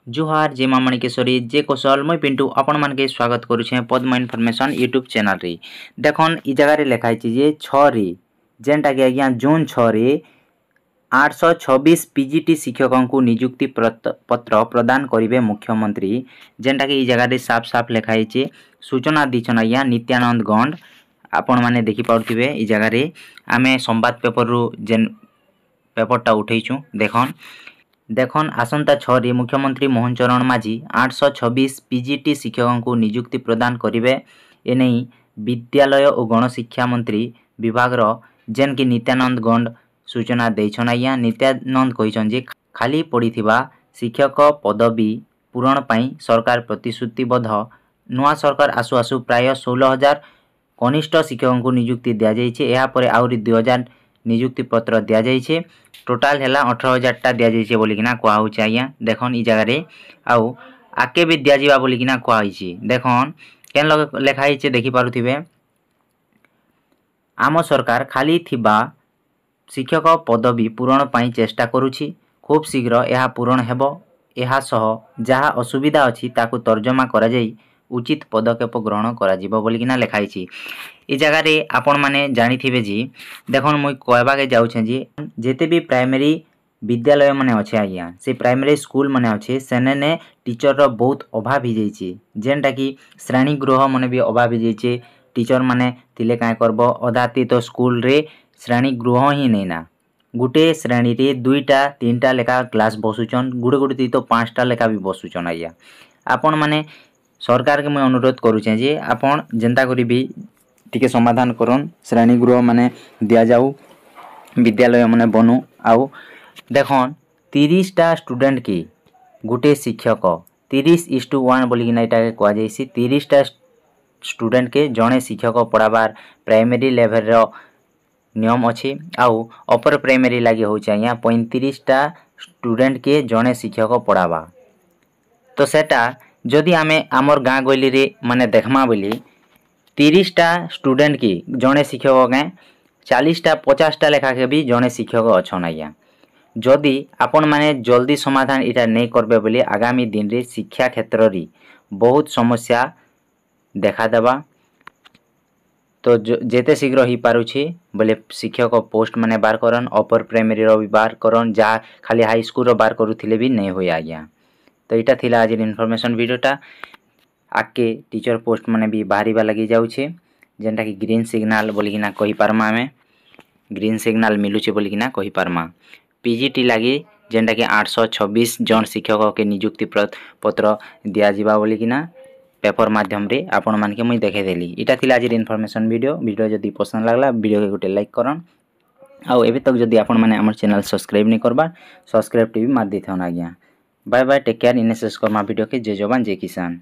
जुहार जे माँ मणिकेश्वरी जे कौशल मुई पिंटू आपण मान के स्वागत करुछे पद्म इनफॉरमेशन यूट्यूब चैनल रे। देखन इ जगह रे लिखाई जे 6 रे जेनटा के आज्ञा जून 6 रे 826 पीजीटी शिक्षकों को नियुक्ति पत्र प्रदान करिवे मुख्यमंत्री जेनटा के इ जगह रे साफ साफ लिखाई छे सूचना दिछन आज्ञा नित्यानंद गंड आपण माने देखि पाउथिबे इ जगह रे आमे संवाद पेपर रु जेन पेपर टा उठैछु देखन आसंता 6 रे मुख्यमंत्री मोहन चरण माझी 826 पीजीटी शिक्षकों को नियुक्ति प्रदान करिवे एनै विद्यालय और गणशिक्षा मंत्री विभाग रो जेन कि नित्यानंद गंड सूचना दैछन आज्ञा। नित्यानंद कहिछन जे खाली पड़िथिबा शिक्षक पदवी पूरण पई सरकार प्रतिश्रुतिबद्ध नुआ सरकार आसु आसु प्राय 16000 कनिष्ठ शिक्षकों को नियुक्ति दिया जाइछे। एहा परे आउरी 2000 नियुक्ति पत्र दिया जाइछे टोटाल हैला 18000 टा दिया जाइछे बोली किना कोआ होचे आज्ञा। देखन इ जगह रे आउ आके भी दिया जिबा बोली किना कोआ होइछि। देखन केन लेखा होइछे देखि पारुथिबे आम सरकार खाली थिबा शिक्षक पदवी पूरण पई चेष्टा करूछि खूब शीघ्र यह पूरण हेबो एहा सह जहा असुविधा अछि ताकू तर्जमा करा जाई उचित पदक्षेप ग्रहण करा जिवो बोली किना लेखाई छी। इ जगह रे आपण माने जानि थिबे जी देखन मुई कहबा के जाउछे जी जेते भी प्राइमरी विद्यालय माने अछि आज्ञा से प्राइमरी स्कूल माने अछि सेने टीचर रो बहुत अभाव ही जाइछि जेनटा कि श्रेणी गृह माने भी अभाव ही जाइछि टीचर माने थिले काय करबो अदाती तो स्कूल रे श्रेणी गृह ही नै ना गुटे श्रेणी रे 2टा 3टा लेखा क्लास बसुचन गुटे तो 5टा लेखा भी बसुचन आज्ञा। आपण माने सरकार के मैं अनुरोध करूछे जे आपण जनता करी भी टिके समाधान करन श्रेणी गृह माने दिया जाऊ विद्यालय माने बनू आउ देखन 30टा स्टूडेंट की गुटे शिक्षक 30:1 बोली कि एटा कह जाइसी 30टा स्टूडेंट के जणे शिक्षक पढ़ाबार प्राइमरी लेवल रो नियम अछि आउ अपर प्राइमरी लागि होचे आज्ञा 35टा स्टूडेंट के जणे शिक्षक पढ़ाबा तो सेटा जदि आमे आमर गाँ गली रे माने देखमा बोली 30टा स्टूडेंट की जणे शिक्षक के 40टा 50टा लेखा के भी जणे शिक्षक अछन आज्ञा। जदि आपण माने जल्दी समाधान इटा नहीं करबे बोली आगामी दिन रे शिक्षा क्षेत्र री बहुत समस्या देखा देबा तो जेते शीघ्र ही पारुछि बोले शिक्षक पोस्ट माने बार करन अपर प्राइमरी रो भी बार करन जा खाली हाई स्कूल रो बार करूथिले भी नहीं होय आज्ञा। तो इटा थिला आज इनफॉरमेशन वीडियोटा आके टीचर पोस्ट माने भी बाहरीबा लगी जाउछे जेनटा कि ग्रीन सिग्नल बोली किना कहि पारमा आमे ग्रीन सिग्नल मिलुचे बोली किना कहि पारमा पीजीटी लगी जेनटा कि 826 जन शिक्षक के नियुक्ति पत्र दिया जिबा बोली किना पेपर माध्यम रे आपण मान के मुई देखे देली। इटा थिला आज इनफॉरमेशन वीडियो जदी पसंद लागला वीडियो के गोटे लाइक करन आउ एबे तक जदी आपण माने हमर चैनल सब्सक्राइब नहीं करबा सब्सक्राइब टीवी मार देथन आज्ञा। बाय बाय टेक केयर इनेसेस कर्मा वीडियो के जय जवान जय किसान।